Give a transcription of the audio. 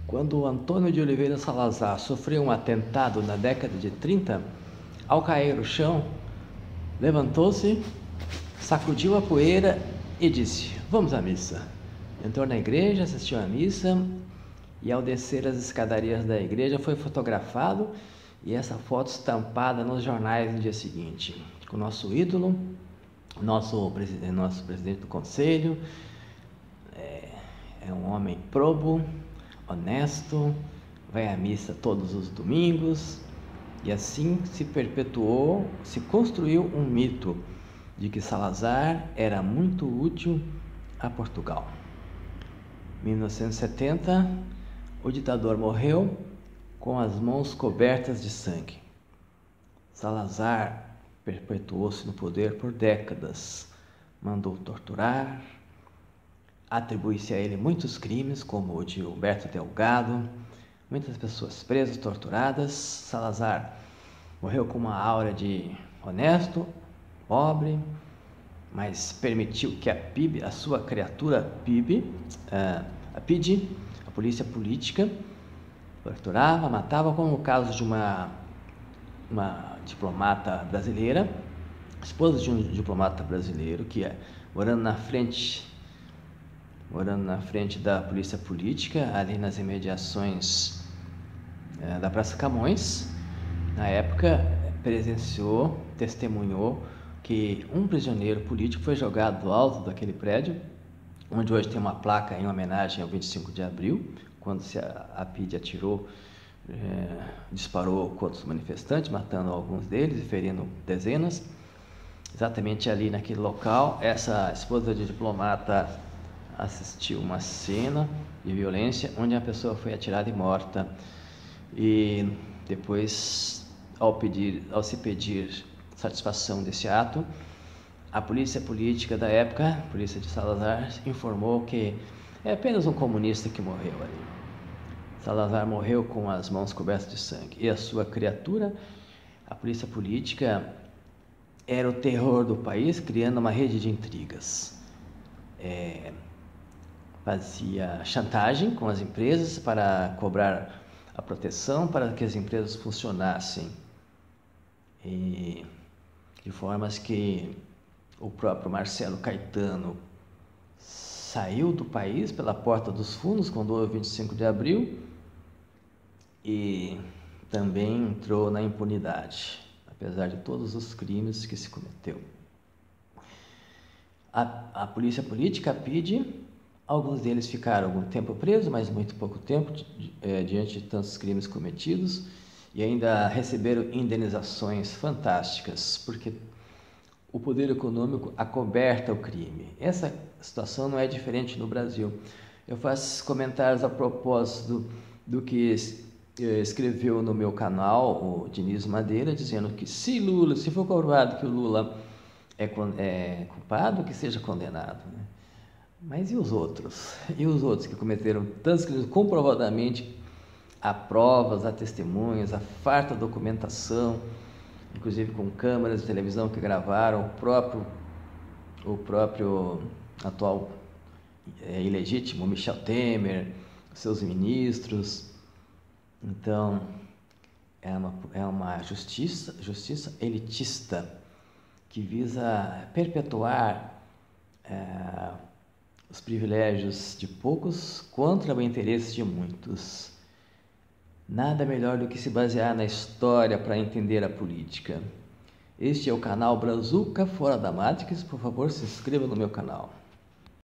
Quando Antônio de Oliveira Salazar sofreu um atentado na década de 30, ao cair no chão, levantou-se, sacudiu a poeira e disse: "Vamos à missa." Entrou na igreja, assistiu à missa e, ao descer as escadarias da igreja, foi fotografado, e essa foto estampada nos jornais no dia seguinte, com o nosso ídolo, nosso presidente do conselho. É um homem probo, honesto, vai à missa todos os domingos, e assim se perpetuou, se construiu um mito de que Salazar era muito útil a Portugal. Em 1970, o ditador morreu com as mãos cobertas de sangue. Salazar perpetuou-se no poder por décadas, mandou torturar, atribui-se a ele muitos crimes, como o de Humberto Delgado, muitas pessoas presas, torturadas. Salazar morreu com uma aura de honesto, pobre, mas permitiu que a PIB, a sua criatura PIB, a PIDE, a polícia política, torturava, matava, como no caso de uma diplomata brasileira, esposa de um diplomata brasileiro, que morando na frente da polícia política, ali nas imediações da Praça Camões. Na época, presenciou, testemunhou que um prisioneiro político foi jogado do alto daquele prédio, onde hoje tem uma placa em homenagem ao 25 de abril, quando a PIDE atirou, disparou contra os manifestantes, matando alguns deles e ferindo dezenas. Exatamente ali naquele local, essa esposa de diplomata assistiu uma cena de violência onde a pessoa foi atirada e morta. E depois, ao se pedir satisfação desse ato, a polícia política da época, a polícia de Salazar, informou que é apenas um comunista que morreu ali. Salazar morreu com as mãos cobertas de sangue, e a sua criatura, a polícia política, era o terror do país, criando uma rede de intrigas. Fazia chantagem com as empresas para cobrar a proteção, para que as empresas funcionassem, e de formas que o próprio Marcelo Caetano saiu do país pela porta dos fundos quando houve o 25 de abril e também entrou na impunidade, apesar de todos os crimes que se cometeu. A polícia política, a PIDE, alguns deles ficaram algum tempo presos, mas muito pouco tempo, diante de tantos crimes cometidos, e ainda receberam indenizações fantásticas, porque o poder econômico acoberta o crime. Essa situação não é diferente no Brasil. Eu faço comentários a propósito do que escreveu no meu canal o Diniz Madeira, dizendo que se for comprovado que o Lula é culpado, que seja condenado, né? Mas e os outros? E os outros que cometeram tantos crimes comprovadamente? Há provas, há testemunhas, há farta documentação, inclusive com câmeras de televisão que gravaram o próprio atual ilegítimo Michel Temer, seus ministros. Então, é uma justiça elitista que visa perpetuar os privilégios de poucos contra o interesse de muitos. Nada melhor do que se basear na história para entender a política. Este é o canal Brazuca Fora da Matrix. Por favor, se inscreva no meu canal.